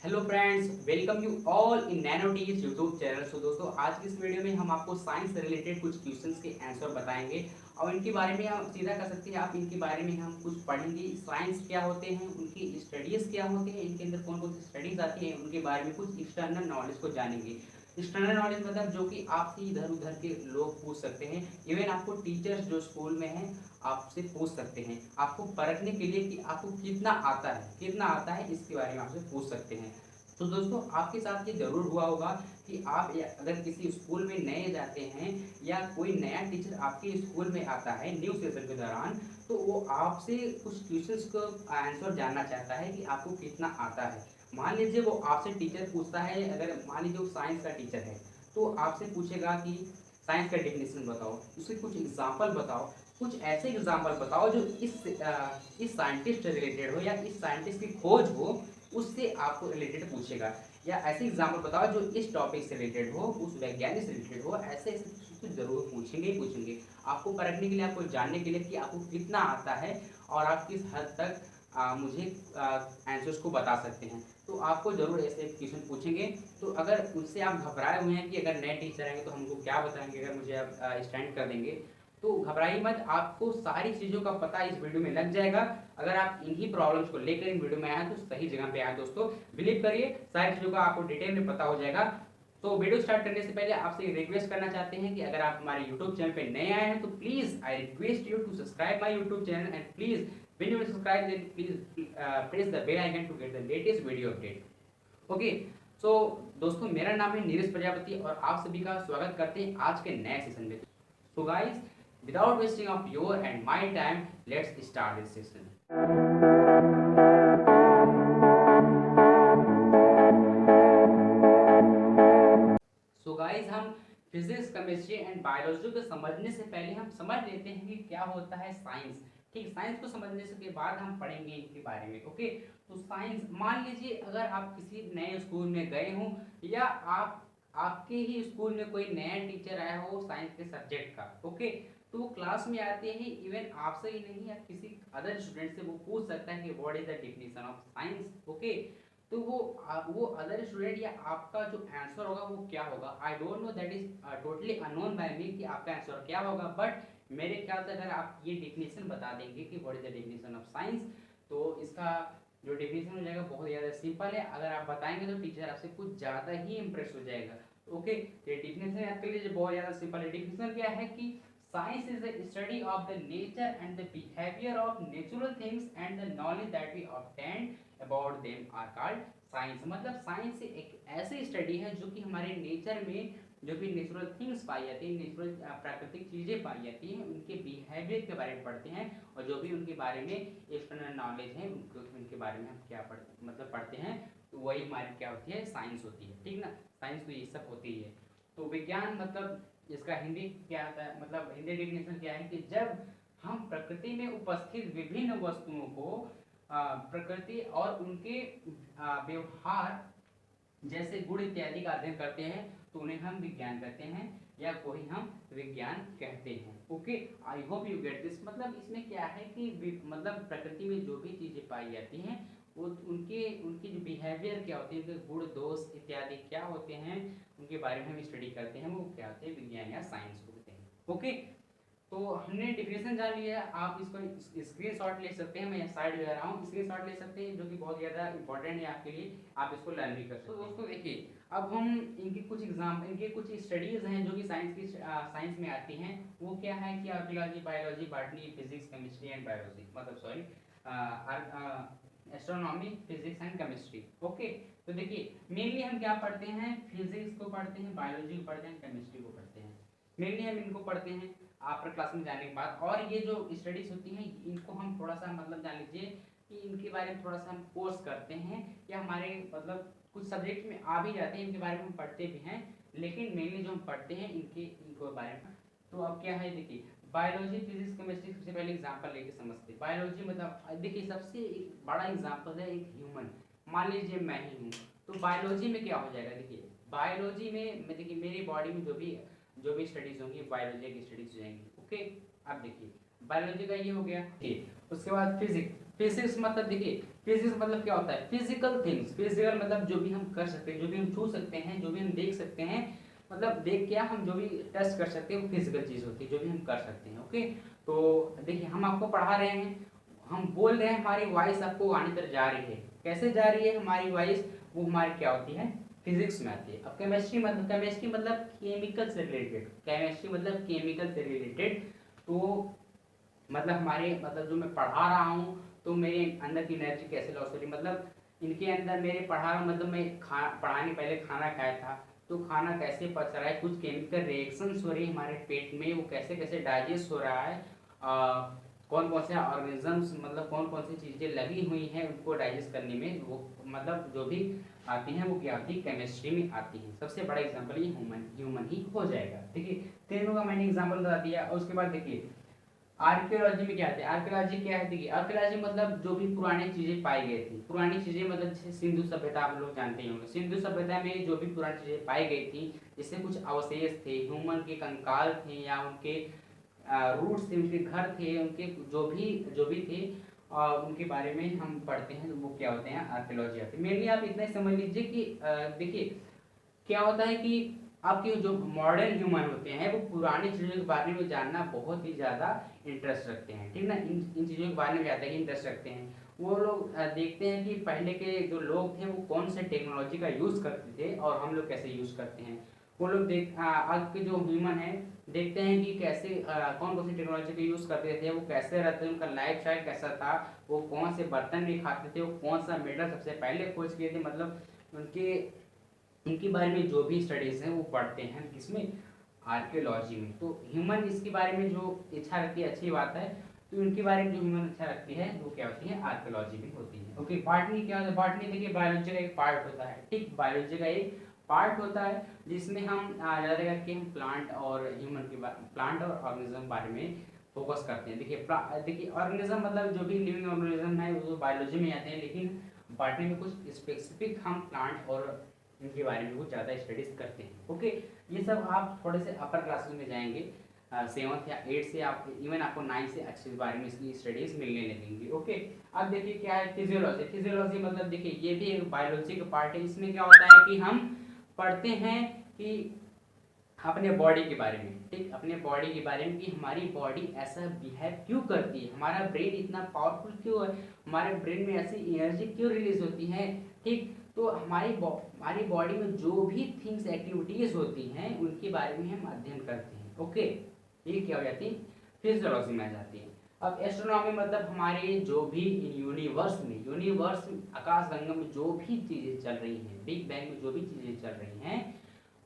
Hello friends, welcome you all in Nano Tees YouTube channel. So दोस्तों, आज की इस वीडियो में हम आपको साइंस से रिलेटेड कुछ क्वेश्चंस के आंसर बताएंगे और इनके बारे में हम सीधा कर सकते हैं आप इनके बारे में हम कुछ पढ़ेंगे। साइंस क्या होते हैं, उनकी स्टडीज़ क्या होते हैं, इनके अंदर कौन कौन सी स्टडीज़ आती हैं, उनके बारे में कुछ एक्सटर्नल नॉलेज को जानेंगे। एक्सटर्नल नॉलेज मतलब जो कि आपसे इधर उधर के लोग पूछ सकते हैं, इवन आपको टीचर्स जो स्कूल में हैं आपसे पूछ सकते हैं, आपको परखने के लिए कि आपको कितना आता है इसके बारे में आपसे पूछ सकते हैं। तो दोस्तों, आपके साथ ये ज़रूर हुआ होगा कि आप अगर किसी स्कूल में नए जाते हैं या कोई नया टीचर आपके स्कूल में आता है न्यू सेशन के दौरान, तो वो आपसे कुछ क्वेश्चंस को आंसर जानना चाहता है कि आपको कितना आता है। मान लीजिए वो आपसे टीचर पूछता है, अगर मान लीजिए वो साइंस का टीचर है तो आपसे पूछेगा कि साइंस का डेफिनेशन बताओ, उसके कुछ एग्जाम्पल बताओ, कुछ ऐसे एग्जाम्पल बताओ जो इस साइंटिस्ट से रिलेटेड हो या इस साइंटिस्ट की खोज हो उससे आपको रिलेटेड पूछेगा। या ऐसे एग्जाम्पल बताओ जो इस टॉपिक से रिलेटेड हो, उस वैज्ञानिक से रिलेटेड हो। ऐसे ऐसे तो जरूर पूछेंगे ही पूछेंगे, आपको परखने के लिए, आपको जानने के लिए कि आपको कितना आता है और आप किस हद तक मुझे आंसर्स को बता सकते हैं। तो आपको ज़रूर ऐसे क्वेश्चन पूछेंगे। तो अगर उससे आप घबराए हुए हैं कि अगर नए टीचर आएंगे तो हमको क्या बताएंगे, अगर मुझे आप स्टैंड कर देंगे, तो घबराइए मत, आपको सारी चीज़ों का पता इस वीडियो में लग जाएगा। अगर आप इन्हीं प्रॉब्लम्स को लेकर इन वीडियो में आए तो सही जगह पे आए दोस्तों। बिलीव करिए, सारी चीज़ों का आपको डिटेल में पता हो जाएगा। तो वीडियो स्टार्ट करने से पहले आपसे रिक्वेस्ट करना चाहते हैं कि अगर आप हमारे यूट्यूब चैनल पे नए आए हैं तो please I request you to subscribe my YouTube channel and please when you subscribe then please press the bell icon to get the latest video update. Okay, so दोस्तों, मेरा नाम है नीरज प्रजापति और आप सभी का स्वागत करते हैं आज के नए सेशन में। So guys, without wasting of your and my time, let's start this session. So guys, हम फिजिक्स, केमिस्ट्री एंड बायोलॉजी को समझने से पहले हम समझ लेते हैं कि क्या होता है साइंस। ठीक, साइंस को समझने के बाद हम पढ़ेंगे इनके बारे में। ओके, तो साइंस, मान लीजिए अगर आप किसी नए स्कूल में गए हों या आपके ही स्कूल में कोई नया टीचर आया हो साइंस के सब्जेक्ट का। ओके, तो वो क्लास में आते हैं, इवन आपसे ही नहीं या किसी अदर स्टूडेंट से वो पूछ सकता है कि what is the definition of science. Okay, तो वो अदर स्टूडेंट या आपका जो आंसर होगा वो क्या होगा, I don't know, that is totally unknown by me कि आपका आंसर क्या होगा। बट मेरे ख्याल से अगर आप ये डेफिनेशन बता देंगे कि what is the definition of science, तो इसका जो डेफिनेशन हो जाएगा बहुत ज़्यादा सिंपल है। अगर आप बताएंगे तो टीचर आपसे कुछ ज़्यादा ही इंप्रेस हो जाएगा। ओके, तो ये डेफिनेशन याद कर लीजिए, बहुत ज़्यादा सिंपल है। डेफिनेशन क्या है कि science is the study of the nature and the behaviour of natural things and the knowledge that we obtain about them are called science. मतलब साइंस एक ऐसी स्टडी है जो कि हमारे नेचर में जो भी नेचुरल थिंग्स पाई जाती हैं, नेचुरल प्राकृतिक चीज़ें पाई जाती हैं, उनके बिहेवियर के बारे में पढ़ते हैं और जो भी उनके बारे में एक्सटर्नल नॉलेज है उनके बारे में हम क्या पढ़ते हैं। तो वही हमारी क्या होती है, साइंस होती है। ठीक ना, साइंस तो ये सब होती है। तो विज्ञान मतलब इसका हिंदी क्या आता है, मतलब हिंदी डेफिनेशन क्या है कि जब हम प्रकृति में उपस्थित विभिन्न वस्तुओं को प्रकृति और उनके व्यवहार जैसे गुण इत्यादि का अध्ययन करते हैं तो उन्हें हम विज्ञान कहते हैं या कोई हम विज्ञान कहते हैं। Okay, I hope you get this. मतलब इसमें क्या है कि मतलब प्रकृति में जो भी चीज़ें पाई जाती हैं वो उनके उनकी जो बिहेवियर क्या होती है, उनके गुण दोष इत्यादि क्या होते हैं, उनके बारे में हम स्टडी करते हैं, वो क्या होते हैं, विज्ञान या साइंस को कहते हैं। ओके, तो हमने डिफिनेशन जान लिया, आप इसको स्क्रीनशॉट ले सकते हैं, मैं यहाँ साइड ले रहा हूँ, स्क्रीनशॉट ले सकते हैं जो कि बहुत ज़्यादा इंपॉर्टेंट है आपके लिए, आप इसको लर्न भी कर सकते हैं। तो दोस्तों देखिए, अब हम इनके कुछ स्टडीज़ हैं जो कि साइंस में आती हैं। वो क्या है कि archaeology, biology, botany, physics, chemistry and biology, मतलब sorry astronomy, physics and chemistry. Okay, तो देखिए मेनली हम क्या पढ़ते हैं, फिजिक्स को पढ़ते हैं, बायोलॉजी को पढ़ते हैं, केमिस्ट्री को पढ़ते हैं। मेनली हम इनको पढ़ते हैं आफ्टर क्लास में जाने के बाद। और ये जो स्टडीज होती हैं इनको हम थोड़ा सा मतलब जान लीजिए कि इनके बारे में थोड़ा सा हम कोर्स करते हैं या हमारे मतलब कुछ सब्जेक्ट में आ भी जाते हैं, इनके बारे में हम पढ़ते भी हैं, लेकिन मेनली जो हम पढ़ते हैं इनको बारे में। तो अब क्या है, देखिए बायोलॉजी, फिजिक्स, केमिस्ट्री, सबसे पहले एग्जाम्पल लेके समझते हैं। बायोलॉजी मतलब देखिए सबसे एक बड़ा एग्जाम्पल है एक ह्यूमन, मान लीजिए मैं ही हूँ। तो बायोलॉजी में क्या हो जाएगा, देखिए बायोलॉजी में देखिए मेरी बॉडी में जो भी स्टडीज होंगी बायोलॉजी की स्टडीज हो जाएंगी। ओके, अब देखिए बायोलॉजी का ये हो गया। ठीक, उसके बाद फिजिक्स, फिजिक्स मतलब देखिए, फिजिक्स मतलब क्या होता है, फिजिकल थिंग्स। फिजिकल मतलब जो भी हम कर सकते हैं, जो भी हम छू सकते हैं, जो भी हम देख सकते हैं, मतलब देख क्या हम जो भी टच कर सकते हैं वो फिजिकल चीज होती है, जो भी हम कर सकते हैं। ओके, तो देखिए हम आपको पढ़ा रहे हैं, हम बोल रहे हैं, हमारी वॉइस आपको आने तक जा रही है। कैसे जा रही है हमारी वॉइस, वो हमारी क्या होती है, फिजिक्स में आती है। अब केमिस्ट्री मतलब केमिकल से रिलेटेड, केमिस्ट्री मतलब केमिकल से रिलेटेड। तो मतलब हमारे मतलब जो मैं पढ़ा रहा हूँ, तो मेरे अंदर की एनर्जी कैसे लॉस हो रही, मतलब इनके अंदर मेरे पढ़ा मतलब मैं पढ़ाने पहले खाना खाया था, तो खाना कैसे पच रहा है, कुछ केमिकल रिएक्शंस हो रही है हमारे पेट में, वो कैसे कैसे डाइजेस्ट हो रहा है, कौन कौन से ऑर्गेनिजम्स, मतलब कौन कौन सी चीज़ें लगी हुई हैं उनको डाइजेस्ट करने में, वो मतलब जो भी आती हैं वो क्या आती है, केमिस्ट्री में आती है। सबसे बड़ा एग्जाम्पल ये ह्यूमन ही हो जाएगा। देखिए तीनों का मैंने एग्जाम्पल बता दिया। और उसके बाद देखिए आर्कियोलॉजी में क्या आते हैं, आर्कियोलॉजी क्या है, देखिए आर्कियोलॉजी मतलब जो भी पुरानी चीजें पाई गई थी, पुरानी चीजें मतलब जैसे सिंधु सभ्यता आप लोग जानते ही होंगे, सिंधु सभ्यता में जो भी पुरानी चीजें पाई गई थी, जैसे कुछ अवशेष थे, ह्यूमन के कंकाल थे, या उनके रूट्स थे, उनके घर थे, उनके जो भी थे, उनके बारे में हम पढ़ते हैं, तो वो क्या होते हैं, आर्कियोलॉजी आते हैं। मेनली आप इतना ही समझ लीजिए कि देखिए क्या होता है कि आपके जो मॉडर्न ह्यूमन होते हैं वो पुरानी चीज़ों के बारे में जानना बहुत ही ज़्यादा इंटरेस्ट रखते हैं, ठीक ना, इन चीज़ों के बारे में ज़्यादा ही इंटरेस्ट रखते हैं। वो लोग देखते हैं कि पहले के जो लोग थे वो कौन से टेक्नोलॉजी का यूज़ करते थे और हम लोग कैसे यूज़ करते हैं। वो लोग आज के जो ह्यूमन है देखते हैं कि कैसे कौन कौन सी टेक्नोलॉजी का यूज़ करते थे, वो कैसे रहते थे, उनका लाइफ स्टाइल कैसा था, वो कौन से बर्तन में खाते थे, वो कौन सा मेटल सबसे पहले खोज किए थे, मतलब उनके इनके बारे में जो भी स्टडीज़ हैं वो पढ़ते हैं किसमें, आर्कियोलॉजी में। तो ह्यूमन इसके बारे में जो इच्छा रखती है, अच्छी बात है। तो इनके बारे में जो ह्यूमन इच्छा रखती है वो क्या होती है, आर्कियोलॉजी में होती है। ओके, बॉटनी क्या होता है, बॉटनी देखिए बायोलॉजी का एक पार्ट होता है, ठीक, बायोलॉजी का एक पार्ट होता है जिसमें हम ज़्यादा करके हम प्लांट और ह्यूमन के प्लांट और ऑर्गेनिज्म बारे में फोकस करते हैं। देखिए ऑर्गेनिज्म मतलब जो भी लिविंग ऑर्गेनिज्म है वो बायोलॉजी में आते हैं, लेकिन बॉटनी में कुछ स्पेसिफिक हम प्लांट और इनके बारे में कुछ ज़्यादा स्टडीज करते हैं। ओके, ये सब आप थोड़े से अपर क्लासेस में जाएंगे, 7th या 8th से, आप इवन आपको 9th से अच्छे बारे में इसकी स्टडीज मिलने लगेंगी। ओके, अब देखिए क्या है फिजियोलॉजी। फिजियोलॉजी मतलब देखिए ये भी एक बायोलॉजी का पार्ट है। इसमें क्या होता है कि हम पढ़ते हैं कि अपने बॉडी के बारे में, ठीक, अपने बॉडी के बारे में कि हमारी बॉडी ऐसा बिहेव क्यों करती है, हमारा ब्रेन इतना पावरफुल क्यों है, हमारे ब्रेन में ऐसी एनर्जी क्यों रिलीज होती है, ठीक। तो हमारी बॉडी में जो भी थिंग्स एक्टिविटीज होती हैं उनके बारे में हम अध्ययन करते हैं। ओके, ये क्या हो जाती है, फिजियोलॉजी में आ जाती है। अब एस्ट्रोनॉमी मतलब हमारे जो भी यूनिवर्स आकाश गंगा में जो भी चीजें चल रही हैं, बिग बैंग में जो भी चीजें चल रही हैं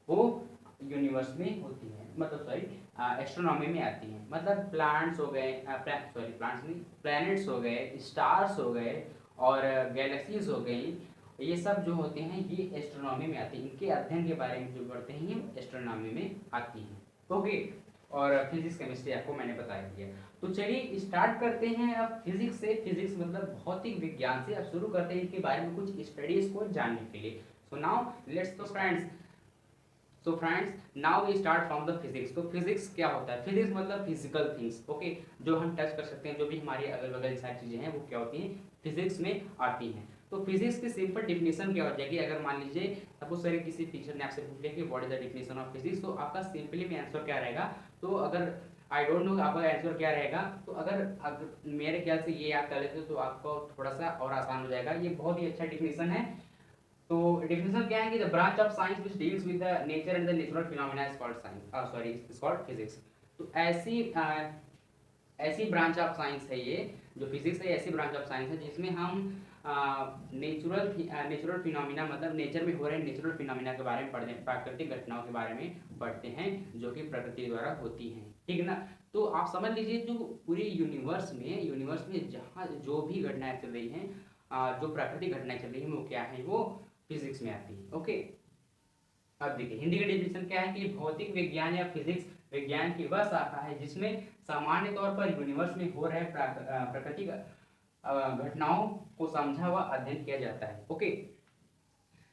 वो यूनिवर्स में होती है, मतलब सॉरी एस्ट्रोनॉमी में आती हैं। मतलब प्लांट्स हो गए, प्लांट्स नहीं, प्लैनेट्स हो गए, स्टार्स हो गए और गैलेक्सीज हो गई, ये सब जो होते हैं ये एस्ट्रोनॉमी में आती हैं। इनके अध्ययन के बारे में जो पढ़ते हैं ये एस्ट्रोनॉमी में आती हैं। ओके, और फिजिक्स केमिस्ट्री आपको मैंने बता दिया। तो चलिए स्टार्ट करते हैं अब फिजिक्स से। फिजिक्स मतलब भौतिक विज्ञान से अब शुरू करते हैं इनके बारे में कुछ स्टडीज को जानने के लिए। सो नाउ लेट्स तो friends now we start from the physics. तो फिजिक्स क्या होता है, फिजिक्स मतलब फिजिकल थिंग्स। ओके, जो हम टच कर सकते हैं, जो भी हमारे अगल बगल सारी चीजें हैं वो क्या होती हैं, फिजिक्स में आती हैं। तो फिजिक्स की सिंपल डिफिनेशन क्या हो जाएगी, अगर मान लीजिए सपोज करें किसी टीचर ने आपसे पूछ लिया कि what is the definition of physics, तो आपका सिंपली में आंसर क्या रहेगा। तो अगर आई डोंट नो आपका आंसर क्या रहेगा, तो अगर मेरे ख्याल से ये याद कर लेते तो आपको थोड़ा सा और आसान हो जाएगा। ये बहुत ही अच्छा डिफिनेशन है। तो डेफिनेशन क्या है कि the branch of science which deals with the nature and the natural phenomena is called science, sorry is called physics. तो ऐसी ब्रांच ऑफ साइंस है ये जो फिजिक्स है, ऐसी ब्रांच ऑफ साइंस है जिसमें हम नेचुरल फिनोमेना मतलब नेचर में हो रहे नेचुरल फिनोमेना के बारे में पढ़ते हैं, प्राकृतिक घटनाओं के बारे में पढ़ते हैं जो कि प्रकृति द्वारा होती हैं, ठीक ना। तो आप समझ लीजिए जो पूरे यूनिवर्स में जहाँ जो भी घटनाएं चल रही हैं, जो प्राकृतिक घटनाएं चल रही हैं वो क्या है, वो फिजिक्स में आती है। ओके, अब देखिए हिंदी का डेफिनेशन क्या है कि भौतिक विज्ञान या फिजिक्स विज्ञान की वह शाखा है जिसमें सामान्य तौर पर यूनिवर्स में हो रहे प्रकृति घटनाओं को समझा व अध्ययन किया जाता है। ओके,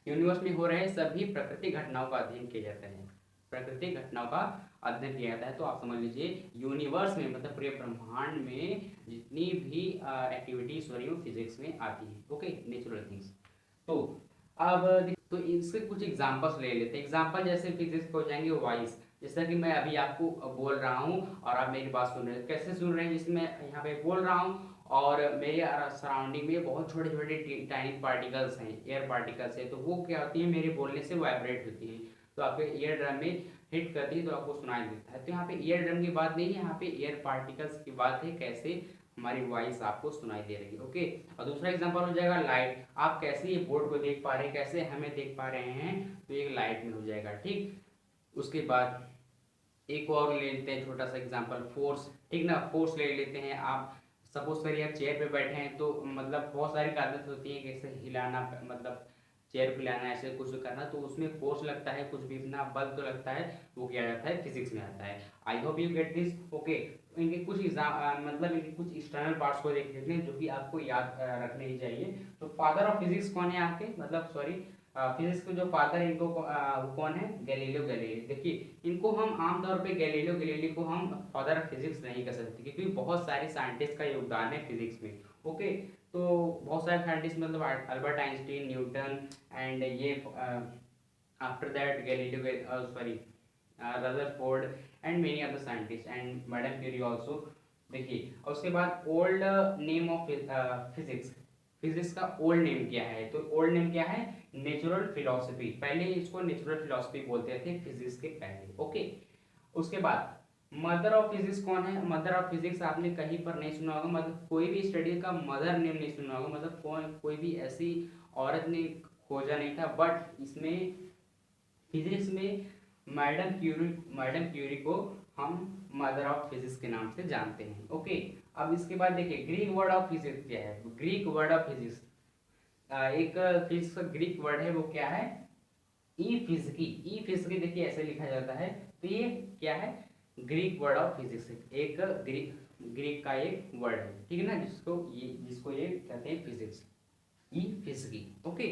यूनिवर्स में हो रहे सभी प्राकृतिक घटनाओं का अध्ययन किया जाता है। प्राकृतिक घटनाओं का अध्ययन किया जाता है। तो आप समझ लीजिए यूनिवर्स में मतलब पूरे ब्रह्मांड में जितनी भी एक्टिविटीज हो रही है वो फिजिक्स में आती है। Okay, natural things. तो अब तो इसके कुछ एग्जांपल्स ले लेते हैं। एग्जांपल जैसे फिजिक्स हो जाएंगे वॉइस, जैसा कि मैं अभी आपको बोल रहा हूँ और आप मेरी बात सुन रहे हैं। कैसे सुन रहे हैं? जिसमें मैं यहाँ पे बोल रहा हूँ और मेरे सराउंडिंग में बहुत छोटे छोटे टाइनी पार्टिकल्स हैं, एयर पार्टिकल्स है, तो वो क्या होती है मेरे बोलने से वाइब्रेट होती है, तो आपके ईयर ड्रम में हिट करती है तो आपको सुनाई देता है। तो यहाँ पे ईयर ड्रम की बात नहीं है, यहाँ पे एयर पार्टिकल्स की बात है, कैसे हमारी वॉइस आपको सुनाई दे रही है। ओके, और दूसरा एग्जांपल हो जाएगा लाइट। आप कैसे ये बोर्ड को देख पा रहे हैं, कैसे हमें देख पा रहे हैं, तो एक लाइट में हो जाएगा। ठीक, उसके बाद एक और ले लेते हैं छोटा सा एग्जांपल, फोर्स। ठीक ना, फोर्स ले लेते हैं। आप सपोज करिए आप चेयर पे बैठे हैं, तो मतलब बहुत सारी आदत होती है, कैसे हिलाना, मतलब चेयर को हिलाना, ऐसे कुछ करना, तो उसमें फोर्स लगता है, कुछ भी इतना बल तो लगता है, वो किया जाता है, फिजिक्स में आता है। I hope you get this. Okay, इनके कुछ मतलब इनके कुछ एक्सटर्नल पार्ट्स को देख लेते हैं जो कि आपको याद रखने ही चाहिए। तो फादर ऑफ फिजिक्स कौन है आपके, मतलब सॉरी फिजिक्स के जो फादर है इनको वो कौन है? Galileo Galilei. देखिए इनको हम आमतौर पे गैलीलियो गैलीली को हम फादर ऑफ फिजिक्स नहीं कह सकते, क्योंकि बहुत सारे साइंटिस्ट का योगदान है फिजिक्स में। ओके, तो बहुत सारे साइंटिस्ट मतलब अल्बर्ट आइंस्टीन, न्यूटन एंड ये after that Galileo sorry Rutherford and many other scientist and madam Curie also. देखिए और उसके बाद old name of physics, physics का ओल्ड नेम क्या है? तो ओल्ड नेम क्या है? Natural philosophy. पहले इसको नेचुरल फिलोसफी बोलते थे फिजिक्स के पहले। ओके, उसके बाद मदर ऑफ फिजिक्स कौन है? मदर ऑफ फिजिक्स आपने कहीं पर नहीं सुना होगा, मतलब कोई भी स्टडी का मदर नेम नहीं सुना होगा, मतलब कोई भी ऐसी औरत ने खोजा नहीं था, बट इसमें फिजिक्स में मैडम क्यूरी को हम मदर ऑफ फिजिक्स के नाम से जानते हैं। ओके, अब इसके बाद देखिए ग्रीक वर्ड ऑफ फिजिक्स क्या है। ग्रीक वर्ड ऑफ फिजिक्स एक फिजिक्स का ग्रीक वर्ड है, वो क्या है? ई फिजिकी। ई फिजिकी देखिए ऐसे लिखा जाता है, तो ये क्या है? ग्रीक वर्ड ऑफ फिजिक्स, एक ग्रीक का एक वर्ड है, ठीक है ना, जिसको ये कहते हैं फिजिक्स, ई फिजिकी। ओके,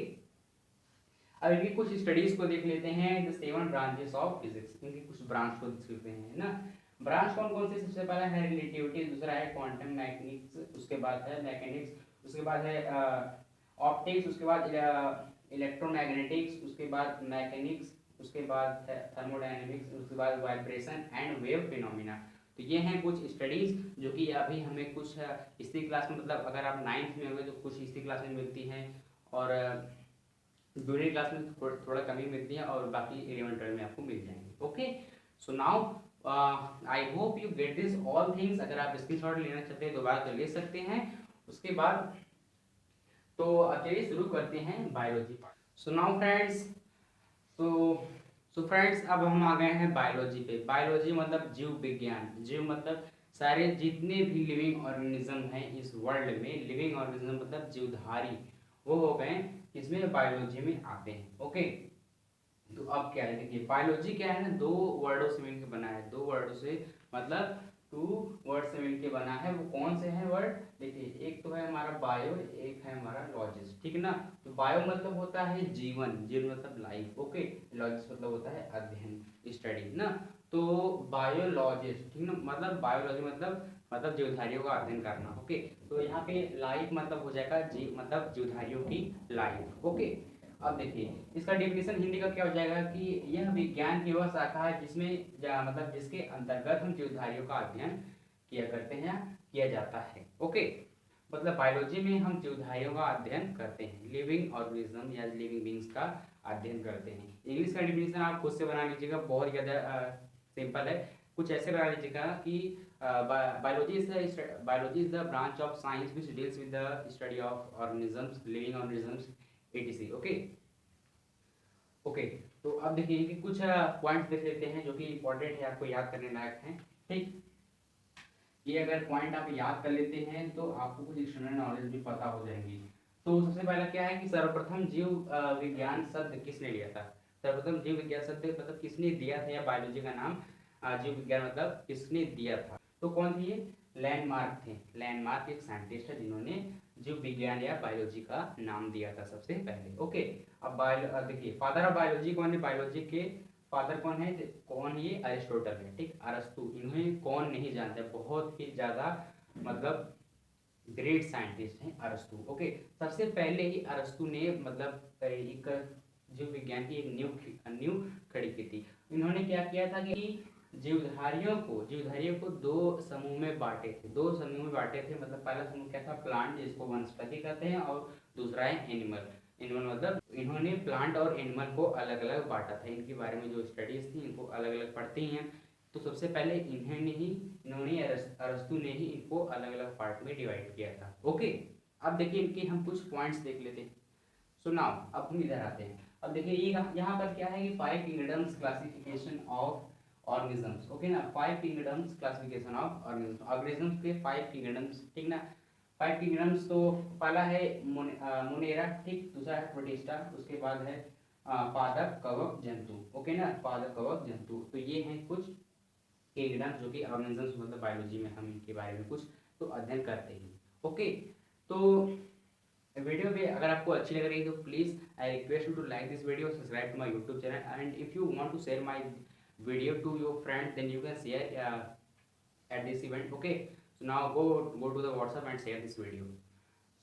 अब इनकी कुछ स्टडीज को देख लेते हैं। द 7 ब्रांचेस ऑफ फिजिक्स, इनकी कुछ ब्रांच को देख लेते हैं ना। ब्रांच कौन कौन से? सबसे पहला है रिलेटिविटी, दूसरा है क्वांटम मैकेनिक्स, उसके बाद है मैकेनिक्स, उसके बाद है ऑप्टिक्स, उसके बाद इलेक्ट्रोमैग्नेटिक्स, उसके बाद मैकेनिक्स, उसके बाद है थर्मोडायनेमिक्स, उसके बाद वाइब्रेशन एंड वेव फिनोमिना। तो ये हैं कुछ स्टडीज जो कि अभी हमें कुछ इसी क्लास में, मतलब अगर आप 9th में होंगे तो कुछ इसी क्लास में मिलती हैं, और जूनियर क्लास में थोड़ा कमी मिलती है, और बाकी 11th-12 में आपको मिल जाएंगे। Okay, so now I hope you get this all things. अगर आप स्क्रीनशॉट लेना चाहते हैं दोबारा तो ले सकते हैं। उसके बाद तो चलिए शुरू करते हैं biology part. So now friends, so friends अब हम आ गए हैं बायोलॉजी पे। बायोलॉजी मतलब जीव विज्ञान। जीव मतलब सारे जितने भी लिविंग ऑर्गेनिज्म हैं इस वर्ल्ड में, लिविंग ऑर्गेनिज्म मतलब जीवधारी, वो हो गए इसमें बायोलॉजी में आते हैं। ओके, तो अब क्या है, देखिए बायोलॉजी क्या है ना, दो वर्डों से मिलकर बना है, दो वर्डों से मतलब 2 वर्ड से मिलकर बना है। वो कौन से हैं वर्ड? देखिए एक तो है हमारा बायो, एक है हमारा लॉजिस्ट, ठीक है ना। तो बायो मतलब होता है जीवन, जीवन मतलब लाइफ। ओके, लॉजिस्ट मतलब होता है अध्ययन, स्टडी ना। तो बायोलॉजिस्ट, ठीक ना, मतलब बायोलॉजी मतलब जीवधारियों का अध्ययन करना। ओके, तो यहाँ पे लाइफ मतलब हो जाएगा मतलब जीवधारियों की लाइफ। ओके, अब देखिए इसका डेफिनेशन हिंदी का क्या हो जाएगा कि यह विज्ञान की वह शाखा है जिसमें मतलब जिसके अंतर्गत हम जीवधारियों का अध्ययन किया करते हैं, किया जाता है। ओके, मतलब बायोलॉजी में हम जीवधारियों का अध्ययन करते हैं, लिविंग ऑर्गेनिज्म या लिविंग बींग्स का अध्ययन करते हैं। इंग्लिश का डेफिनेशन आप खुद से बना लीजिएगा, बहुत ज़्यादा सिंपल है। कुछ ऐसे बना लीजिएगा कि biology is the branch of science which deals with the study of organisms, living organisms etc। Okay okay, तो अब देखिए कि कुछ पॉइंट्स देख लेते हैं जो कि इंपॉर्टेंट है, आपको याद करने लायक हैं। ठीक, ये अगर पॉइंट आप याद कर लेते हैं तो आपको कुछ एक्सटर्नल नॉलेज भी पता हो जाएंगी। तो सबसे पहला क्या है कि सर्वप्रथम जीव विज्ञान शब्द किसने लिया था? सर्वप्रथम जीव विज्ञान शब्द मतलब किसने दिया था, या बायोलॉजी का नाम जीव विज्ञान मतलब किसने दिया था? तो कौन थे ये? लैंडमार्क थे। लैंडमार्क एक साइंटिस्ट है जिन्होंने जीव विज्ञान या बायोलॉजी का नाम दिया था सबसे पहले। ओके, अब देखिए फादर ऑफ बायोलॉजी कौन है? बायोलॉजी के फादर कौन है, कौन, ये अरिस्टोटल है, ठीक, अरस्तु, इन्हें कौन नहीं जानता, बहुत ही ज़्यादा मतलब ग्रेट साइंटिस्ट हैं अरस्तु। ओके, सबसे पहले ही अरस्तु ने मतलब एक जीव विज्ञान की एक न्यू खड़ी की थी। इन्होंने क्या किया था कि जीवधारियों को दो समूह में बांटे थे, मतलब पहला समूह क्या था, प्लांट, जिसको वनस्पति कहते हैं, और दूसरा है एनिमल। इन्होंने मतलब इन्होंने प्लांट और एनिमल को अलग अलग बांटा था। इनके बारे में जो स्टडीज थी इनको अलग अलग पढ़ती हैं। तो सबसे पहले इन्होंने अरस्तु ने ही इनको अलग अलग पार्ट में डिवाइड किया था। ओके, अब देखिए इनके हम कुछ पॉइंट्स देख लेते हैं। सो नाउ अब हम इधर आते हैं। अब देखिए ये यहाँ पर क्या है कि 5 kingdoms classification of organisms. Okay ना, 5 किंगडम्स क्लासिफिकेशन ऑफ ऑर्गेनिजम्स के 5 किंगडम्स, ठीक ना। 5 किंगडम्स, तो पहला है मोनेरा, ठीक, दूसरा है प्रोटिस्टा, उसके बाद है पादप, कवक, जंतु। ओके ना, पादप, कवक, जंतु, तो ये हैं कुछ किंगडम्स जो कि ऑर्गेनिजम्स मतलब बायोलॉजी में हम इनके बारे में कुछ तो अध्ययन करते हैं। ओके, तो वीडियो भी अगर आपको अच्छी लग रही है तो please I request you to like this video, subscribe to my YouTube channel, and if you want to share my video to your friend then you can share at this event. Okay, so now go to the WhatsApp and share this video.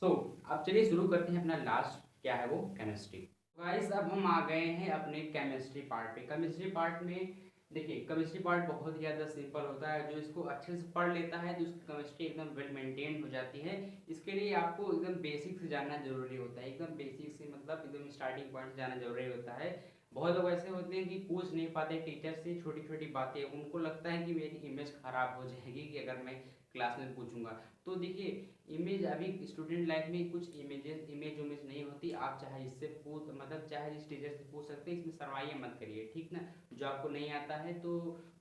So अब चलिए शुरू करते हैं अपना last क्या है वो, chemistry. Guys अब हम आ गए हैं अपने केमिस्ट्री पार्ट पे। केमिस्ट्री पार्ट में देखिए, केमिस्ट्री पार्ट बहुत ही ज़्यादा सिंपल होता है। जो इसको अच्छे से पढ़ लेता है तो उसकी केमिस्ट्री एकदम वेल मेंटेन हो जाती है। इसके लिए आपको एकदम बेसिक से जानना जरूरी होता है, एकदम बेसिक से मतलब एकदम स्टार्टिंग पॉइंट से जानना जरूरी होता है। बहुत लोग ऐसे होते हैं कि पूछ नहीं पाते टीचर से छोटी छोटी बातें, उनको लगता है कि मेरी इमेज खराब हो जाएगी कि अगर मैं क्लास में पूछूंगा। तो देखिए, इमेज अभी स्टूडेंट लाइफ में कुछ इमेज नहीं होती। आप चाहे इससे पूछ मतलब चाहे इस टीचर से पूछ सकते हैं, इसमें शर्माइए मत करिए, ठीक ना। जो आपको नहीं आता है तो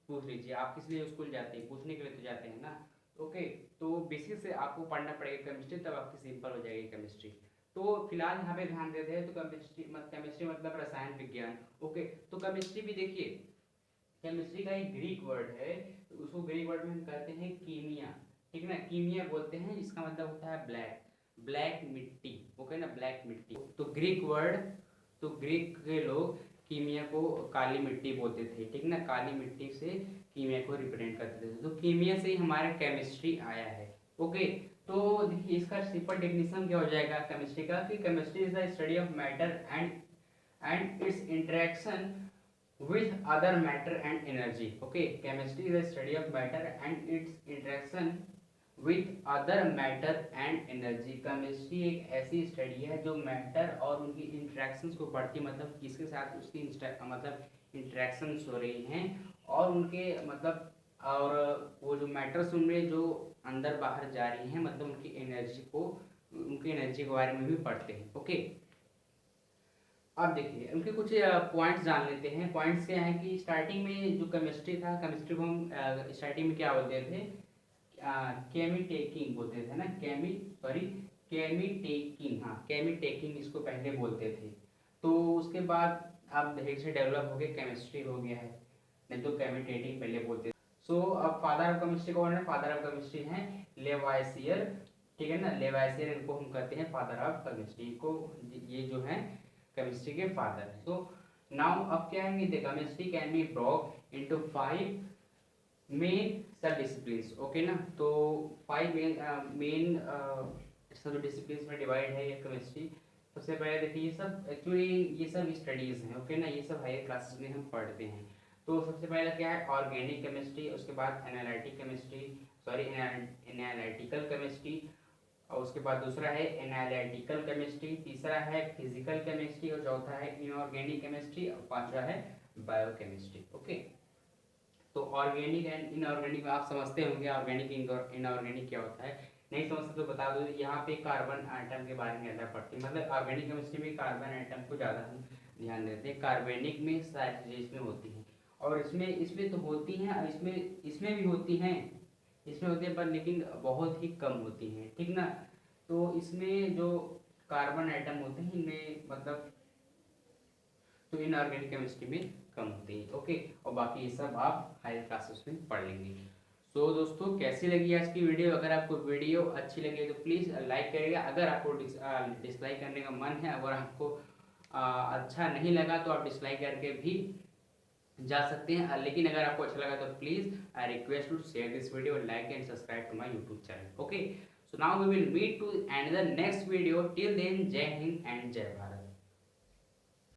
पूछ लीजिए, आप किस लिए स्कूल जाते हैं, पूछने के लिए तो जाते हैं ना। ओके, तो बेसिक से आपको पढ़ना पड़ेगा केमिस्ट्री, तब आपकी सिंपल हो जाएगी केमिस्ट्री। तो फिलहाल यहाँ पे ध्यान देते हैं, तो केमिस्ट्री मतलब रसायन विज्ञान। ओके, तो केमिस्ट्री भी देखिए, केमिस्ट्री का एक ग्रीक वर्ड है, तो उसको ग्रीक वर्ड में हम कहते हैं कीमिया, ठीक है ना, कीमिया बोलते हैं, इसका मतलब होता है ब्लैक, ब्लैक मिट्टी। ओके ना, ब्लैक मिट्टी, तो ग्रीक वर्ड, तो ग्रीक के लोग कीमिया को काली मिट्टी बोलते थे, ठीक ना, काली मिट्टी से कीमिया को रिप्रेजेंट करते थे। तो कीमिया से ही हमारा केमिस्ट्री आया है। ओके, तो देखिए इसका सिंपल डेफिनेशन क्या हो जाएगा केमिस्ट्री का, कि chemistry is the study of matter and it's interaction with other matter and energy. Okay, chemistry is the study of matter and its interaction with other matter and energy. chemistry एक ऐसी study है जो matter और उनकी interactions को पढ़ती है, मतलब किसके साथ उसकी मतलब इंटरेक्शंस हो रही हैं, और उनके मतलब और वो जो मैटर्स उनमें जो अंदर बाहर जा रही हैं, मतलब उनकी एनर्जी के बारे में भी पढ़ते हैं। ओके, अब देखिए उनके कुछ पॉइंट्स जान लेते हैं। पॉइंट्स क्या है कि स्टार्टिंग में जो केमिस्ट्री था, केमिस्ट्री को हम स्टार्टिंग में क्या बोलते थे, केमिटेकिंग बोलते थे ना, केमिटेकिंग, हाँ केमिटेकिंग इसको पहले बोलते थे। तो उसके बाद अब धीरे से डेवलप हो गया, केमिस्ट्री हो गया है, नहीं तो केमिटेटिंग पहले बोलते थे। सो अब फादर ऑफ केमिस्ट्री कौन है, फादर ऑफ केमिस्ट्री हैं लेवाइसियर, ठीक है ना, लेवाइसियर, इनको हम कहते हैं फादर ऑफ केमिस्ट्री को, ये जो है केमिस्ट्री के फादर है। सो नाउ अब क्या है कि chemistry can be broke into 5 main सब डिसिप्लिन्स। ओके ना, तो 5 मेन सब डिसिप्लिन्स में डिवाइड है ये केमिस्ट्री। सबसे पहले देखिए, ये सब एक्चुअली ये सब स्टडीज हैं। ओके ना, ये सब हायर क्लासेस में हम पढ़ते हैं। तो सबसे पहले क्या है, ऑर्गेनिक केमिस्ट्री, उसके बाद एनालिटिकल केमिस्ट्री, और उसके बाद दूसरा है एनालिटिकल केमिस्ट्री, तीसरा है फिजिकल केमिस्ट्री, और चौथा है इनऑर्गेनिक केमिस्ट्री, और पांचवा है बायोकेमिस्ट्री। ओके, तो ऑर्गेनिक एंड इनऑर्गेनिक आप समझते होंगे, ऑर्गेनिक इनऑर्गेनिक क्या होता है, नहीं समझते तो बता दो। यहाँ पे कार्बन आइटम के बारे में ज़्यादा पढ़ते हैं, मतलब ऑर्गेनिक केमिस्ट्री में कार्बन आइटम को ज़्यादा हम ध्यान देते हैं। कार्बनिक में सारी चीज़ें इसमें होती हैं, और इसमें तो होती हैं, और इसमें भी होती हैं, इसमें होती है पर लेकिन बहुत ही कम होती हैं, ठीक ना। तो इसमें जो कार्बन आइटम होते हैं इनमें मतलब तो इनऑर्गेनिक केमिस्ट्री में कम होती है। ओके, और बाकी ये सब आप हायर क्लासेस में पढ़ लेंगे। तो दोस्तों कैसी लगी आज की वीडियो, अगर आपको वीडियो अच्छी लगी तो प्लीज़ लाइक करिएगा। अगर आपको डिसलाइक करने का मन है, अगर आपको अच्छा नहीं लगा तो आप डिसलाइक करके भी जा सकते हैं। लेकिन अगर आपको अच्छा लगा तो please I request to share this video, like and subscribe to my YouTube channel. Okay, so now we will meet to another next video. Till then, जय हिंद एंड जय भारत।